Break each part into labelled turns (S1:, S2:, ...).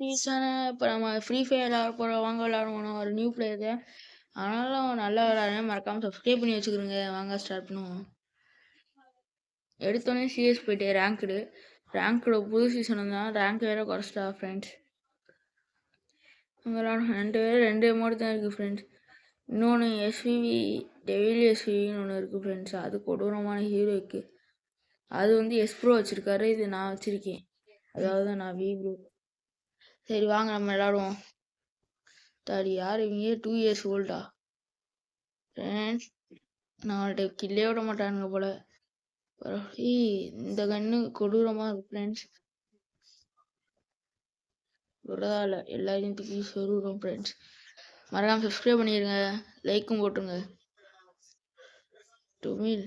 S1: Season இப்போ நம்ம free fire விளாட போகிறோம், வாங்க விளாடுவோம். ஒரு நியூ பிளேயர் தான், ஆனாலும் நல்லா விளாடுறேன். மறக்காமல் சப்ஸ்கிரைப் பண்ணி வச்சுக்கிறோங்க. வாங்க ஸ்டார்ட் பண்ணுவோம். எடுத்தோடனே சிஎஸ் போயிட்டு ரேங்க்டு புது சீசன் தான். ரேங்க் வேறு குறைச்சிட்டா ஃப்ரெண்ட்ஸ். விளாடும் 2 பேர் 2 அமௌண்ட் தான் இருக்குது ஃப்ரெண்ட்ஸ். இன்னொன்று எஸ்விவி டெய்லி எஸ்விவின்னு ஒன்று இருக்குது ஃப்ரெண்ட்ஸ். அது கொடூரமான ஹீரோய்க்கு. அது வந்து எஸ்ப்ரோ வச்சுருக்காரு, இது நான் வச்சுருக்கேன். அதாவது நான் ப்ரோ. சரி வாங்க நம்ம விளாடுவோம். தாடி யார் இவங்க? 2 இயர்ஸ் ஓல்டா ஃப்ரெண்ட்ஸ். நான் கில்லே விட மாட்டானுங்க போல. இந்த கன்று கொடூரமாக இருக்கு ஃப்ரெண்ட்ஸ். விடால எல்லாரையும் தூக்கி சொருகிறோம் ஃப்ரெண்ட்ஸ். மறக்காம சப்ஸ்கிரைப் பண்ணிடுங்க, லைக்கும் போட்டுருங்க. டுமில்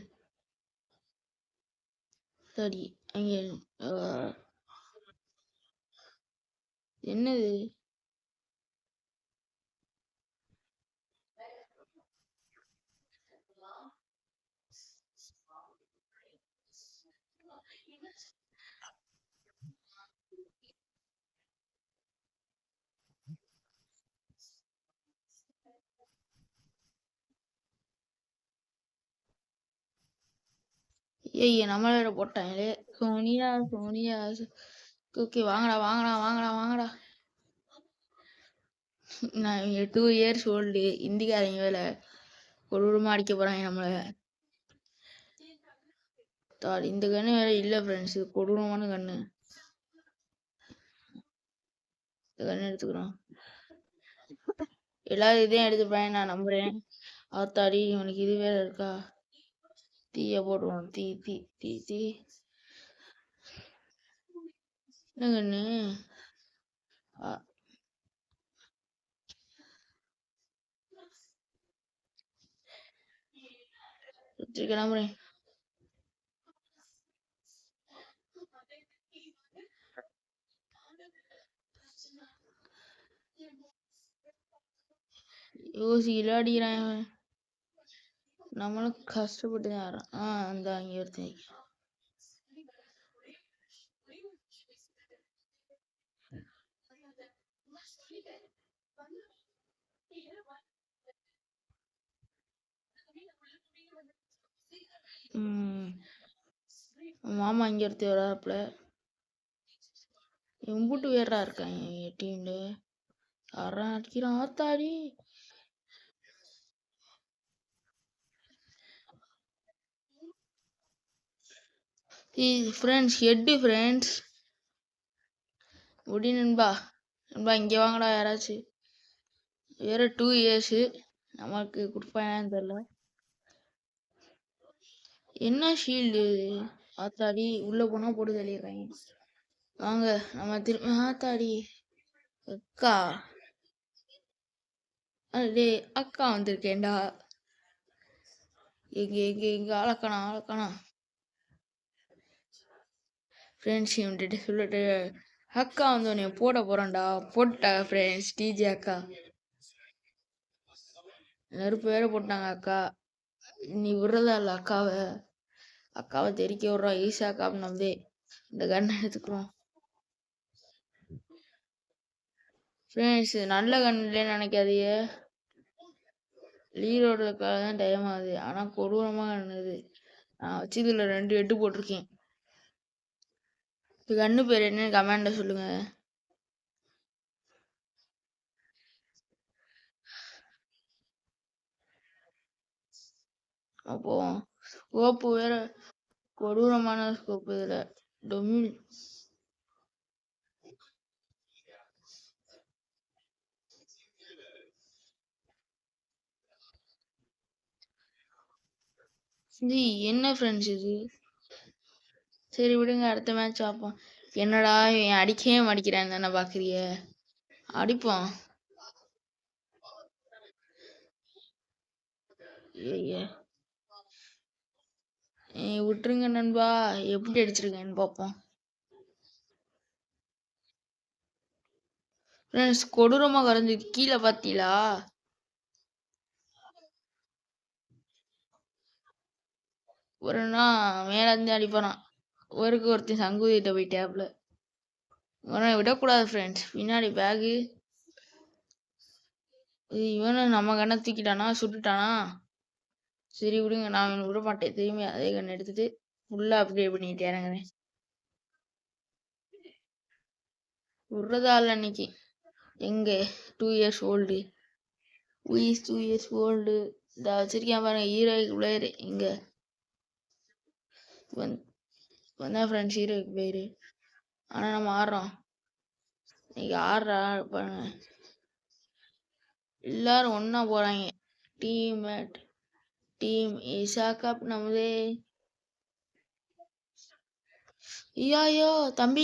S1: தாடி அங்கே என்னது? ஏய் நம்மள வேற போட்டாங்களே. சோனியா சோனியா. ஓகே வாங்கடா வாங்கடா வாங்கடா வாங்கடா. நான் 2 இயர்ஸ் ஓல்டு இந்திக்காரங்க வேலை கொடூரமாக அடிக்க போகிறாங்க நம்மளை. தாடி இந்த கன்று வேற இல்லை ஃப்ரெண்ட்ஸ், இது கொடூரமான கன்று. இந்த கன்று எடுத்துக்கிறோம். எல்லாரும் இதையும் எடுத்துப்பேன் நான் நம்புறேன். ஆத்தாடி இவனுக்கு இது வேற இருக்கா? தீய போடுவோம். தீ தீ தீ தீ. என்ன கண்ணு? கிளம்புறேன். யோசிக்கல அடிக்கிறான். நம்மளும் கஷ்டப்பட்டு தான் ஆடுறோம். அந்த அங்கே ஒருத்தன். மாமா இங்கே ஒருத்தர் வராப்புல. எம்பூட்டு வேறா இருக்காங்க என் டீம்ல. யாரான் அடிக்கிறான் ஆத்தாடி. Friends head friends. முடி நண்பா. நண்பா இங்கே வாங்கடா யாராச்சும். வேற 2 இயர்ஸு நமக்கு கொடுப்பான்னு தெரியல. என்ன ஷீல்டு ஆத்தாடி. உள்ள போனா போட்டு தள்ளிடுறாங்க. வாங்க நம்ம திரும்ப. ஆத்தாடி அக்கா. அடே அக்கா வந்திருக்கேன்டா. எங்க எங்க எங்க ஆளக்கானா ஆளக்கானா. ஃப்ரெண்ட்ஸ் இவன்ட்டு சொல்லிட்டு அக்கா வந்து உன்னை போட போறான்டா. போட்டா ஃப்ரெண்ட்ஸ் டிஜே அக்கா. நெருப்பு வேற போட்டாங்க அக்கா. நீ விடுறதா இல்லை அக்காவை. அக்காவை தெரிக்க விட்றோம். ஈஸா அக்கா நம்பே. இந்த கண்ணை எடுத்துக்கிறோம் ஃப்ரெண்ட்ஸ். நல்ல கண் இல்லைன்னு நினைக்காதீங்க. லீரோடுக்காக தான் டைம் ஆகுது. ஆனால் கொடூரமாக கண்ணுது. நான் வச்சு இதில் 2 எட்டு போட்டிருக்கேன். இது கண்ணு பேர் என்னன்னு கமெண்ட்ல சொல்லுங்க. அப்போ ஸ்கோப்பு வேற கொடூரமான ஸ்கோப்பு. இதுல டொமில் இது என்ன ஃப்ரெண்ட்ஸ் இது? சரி விடுங்க, அடுத்த மேட்ச் பார்ப்போம். என்னடா இவன் அடிக்கவே மாட்டிக்கிறான் தானே பாக்குறிய. அடிப்போம். விட்டுருங்க நண்பா. எப்படி அடிச்சிருக்கேன்னு பார்ப்போம். ஃப்ரெண்ட்ஸ் கொடூரமா கரைஞ்சி கீழே பார்த்தீங்களா? ஒரு நாள் மேல இருந்து அடிப்பானான். ஒருத்தன் சங்குதிட்ட போயிட்டாப்ல. இவனை விடக்கூடாது ஃப்ரெண்ட்ஸ். பின்னாடி பேகு. இவனு நம்ம கண்ணை தூக்கிட்டானா, சுட்டுட்டானா? சரி விடுங்க, நான் இவனை விட மாட்டேன். திரும்பி அதே கண்ணை எடுத்துட்டு ஃபுல்லா அப்கிரேட் பண்ணிட்டு இறங்குறேன். விடுறதா இல்லை அன்னைக்கு. எங்க 2 years ஓல்டு, உயிஸ் 2 years ஓல்டு. இந்த வச்சிருக்கேன் பாருங்க ஹீரோயிக் பிளேயரு. இங்க வந்தா ஃப்ரெண்ட்ஸ் ஹீரோயிக் பிளேயரு. ஆனா நம்ம ஆடுறோம் இன்னைக்கு. ஆடுறா பாருங்க, எல்லாரும் ஒன்னா போறாங்க. டீம் ஈஷா கப் நமதே. ஐயோ தம்பி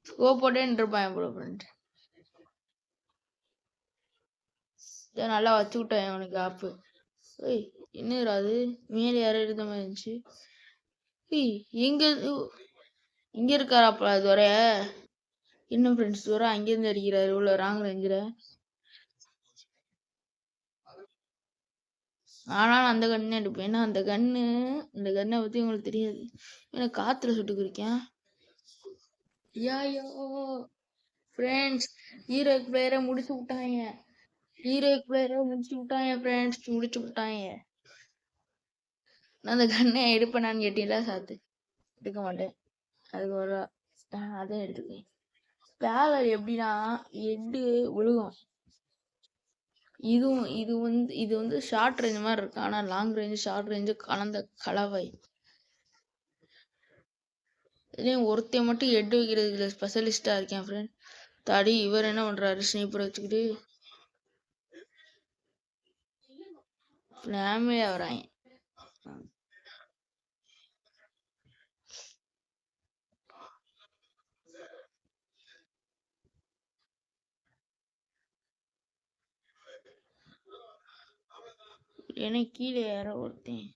S1: ஸ்கோப் போட்டேன்னு இருப்பான் ப்ரோ ஃப்ரெண்ட். நல்லா வச்சு விட்டேன் அவனுக்கு ஆப்பு. ஏய் என்னடா அது, மேலே யாரும் இருந்த மாதிரி இருந்துச்சு. ஏய் இங்க இருக்காராப்பா துரை. இன்னும் ஃப்ரெண்ட்ஸ் துரை அங்கேருந்து அடிக்கிறாரு உள்ள ராங் ரேஞ்சில். ஆனாலும் அந்த கண்ணே எடுப்பேன். ஏன்னா அந்த கண்ணை பத்தி உங்களுக்கு தெரியாது. ஏன்னா காத்துல சுட்டு குறிக்கேன். ஐயோ ஃப்ரெண்ட்ஸ், ஹீரோயிக் பிளேயரை முடிச்சு விட்டாங்க. ஃப்ரெண்ட்ஸ், முடிச்சு விட்டாங்க. நான் அந்த கண்ணை எடுப்பேனான்னு கேட்டீங்களா? சாத்து எடுக்க மாட்டேன். அதுக்கு ஒரு அதான் எடுத்துக்கேன். பேலர் எப்படின்னா எட்டு விழுகும். இது வந்து ஷார்ட் ரேஞ்ச் மாதிரி இருக்கு. ஆனா லாங் ரேஞ்ச் ஷார்ட் ரேஞ்சு கலந்த கலவை. இதுலயும் ஒருத்தையும் மட்டும் எட்டு வைக்கிறதுல ஸ்பெஷலிஸ்டா இருக்கேன் ஃப்ரெண்ட். தாடி இவர் என்ன பண்றாரு, ஸ்னீப்பர் வச்சுக்கிட்டு ஃபேமிலியா வராங்க. ஏன்னா கீழே யாரோ ஒருத்தன்.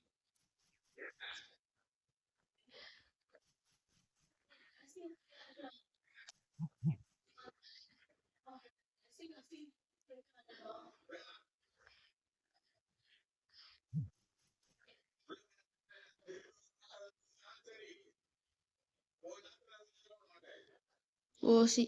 S1: ஓசி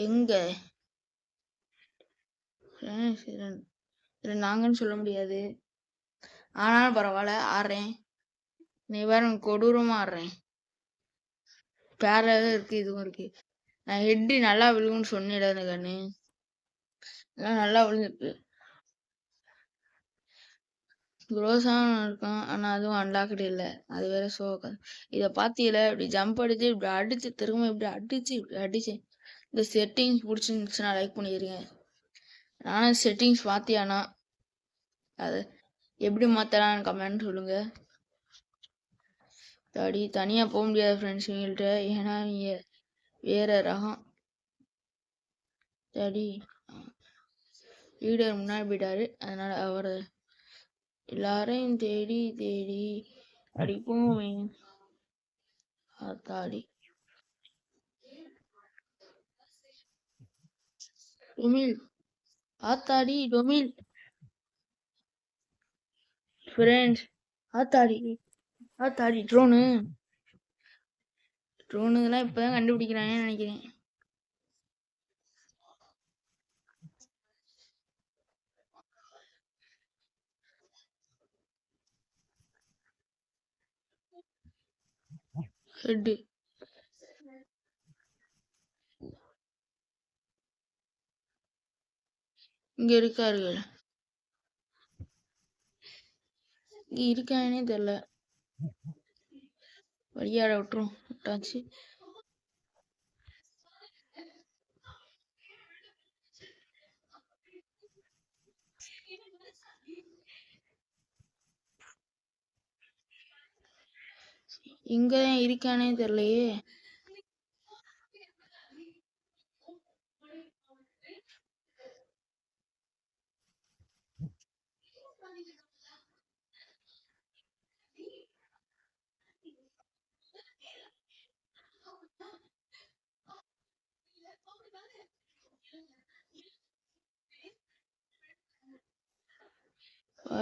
S1: எங்க நாங்கன்னு சொல்ல முடியாது. ஆனாலும் பரவாயில்ல ஆடுறேன். நீ வேற கொடூரமா ஆடுறேன். பேரா இருக்கு, இதுவும் இருக்கு. நான் ஹெட் நல்லா விழுகும்னு சொன்னேன் அந்த கண்ணு. நல்லா விழுந்துருக்கு. குரோஸாவும் இருக்கும், ஆனா அதுவும் அன்லாக்டு இல்லை. அது வேற இதை பாத்தியில இப்படி ஜம்ப் அடிச்சு இப்படி அடிச்சு திரும்ப இப்படி அடிச்சு. இந்த செட்டிங்ஸ் பிடிச்சிருந்துச்சுன்னா லைக் பண்ணிடுங்க. நானும் செட்டிங்ஸ் பாத்தியானா அது எப்படி மாத்தலாம்னு கமெண்ட் சொல்லுங்க. தனியா போக முடியாது ஃப்ரெண்ட்ஸ் இவங்கள்ட்ட. ஏன்னா நீங்க வேற ரகம். லீடர் முன்னாடி போயிட்டாரு, அதனால அவரை எல்லாரையும் தேடி அடிப்போம். ஆத்தாடி டொமில், ஆத்தாடி டொமில் ஃப்ரெண்ட்ஸ். ஆத்தாடி ட்ரோனுலாம் இப்பதான் கண்டுபிடிக்கிறாங்கன்னு நினைக்கிறேன். ஹெட் இங்க இருக்காருகள். இங்க இருக்கானே தெரியல. வழியாட விட்டாச்சு. இங்கதான் இருக்கானே தெரியலையே.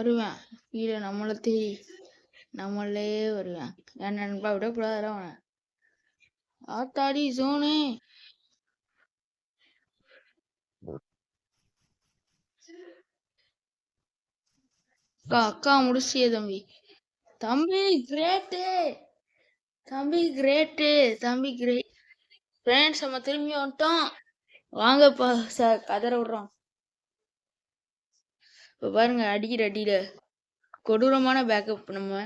S1: வருவேன். கீழே நம்மளை தேடி நம்மளே வருவேன். என் நண்பா விடக்கூடாது அவனை. ஆத்தாடி ஜோனு. அக்கா முடிச்சியே தம்பி. தம்பி கிரேட்டு. தம்பி கிரேட்டு. தம்பி கிரேட். ஃப்ரெண்ட்ஸ் நம்ம திரும்பி வந்துட்டோம். வாங்கப்பா சார் கதற விடுறோம். இப்போ பாருங்க அடிக்கிற அடியில கொடூரமான பேக்கப். நம்ம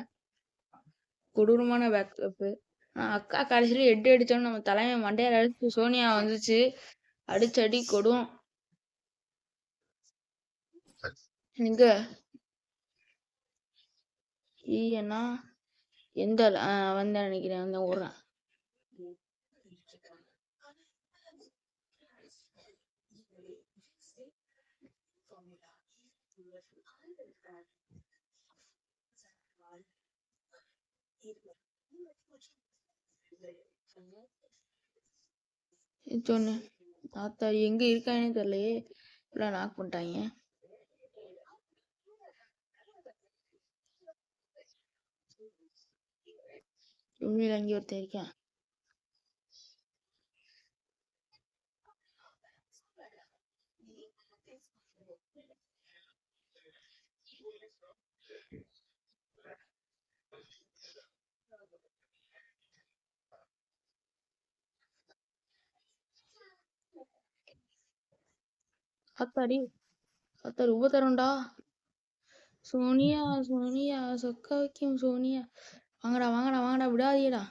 S1: கொடூரமான பேக்கப்பு. அக்கா கடைசியில் 8 அடித்தோன்னு நம்ம தலைமை மண்டையால் அடிச்சு சோனியா வந்துச்சு. அடிச்சு அடி கொடும். எங்க ஈயண்ணா எந்த வந்த நினைக்கிறேன். வந்து ஓடுறேன். சொன்னு தாத்தா எங்க இருக்கானே தெரியலையே. இப்பெல்லாம் நாக் பண்ணிட்டாங்க. உண்மையில அங்கே ஒருத்தன் இருக்கேன். அத்தாடி அத்தாடி உபத்தரம்டா. சோனியா சோனியா சொக்க வைக்கும் சோனியா. வாங்கடா வாங்கடா வாங்கடா விடாதீடா.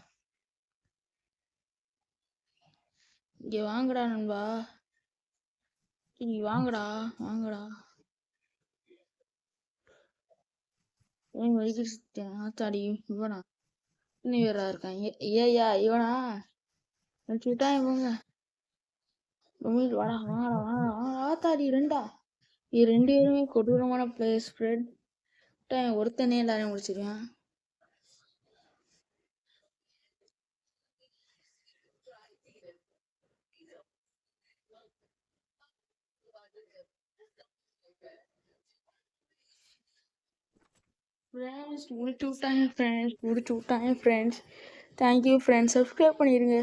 S1: இங்க வாங்கடா நண்பா. வாங்கடா வாங்கடா. வலிக்கிட்டேன். ஆத்தாடி இவனா இன்னும் வேறா இருக்காங்க. ஏயா இவனா விட்டாங்க போங்க. வாடா வாங்கடா வாங்கடா வாங்கடா. ஆத்தாடி ரெண்டா. இது 2 பேருமே கொடூரமான பிளேயர். ஸ்ப்ரெட் ஒருத்தனே எல்லாரையும் முடிச்சிருவேன். ஃப்ரெண்ட்ஸ் முடிச்சு விட்டாங்க ஃப்ரெண்ட்ஸ். Thank you friends. சப்ஸ்கிரைப் பண்ணிடுங்க.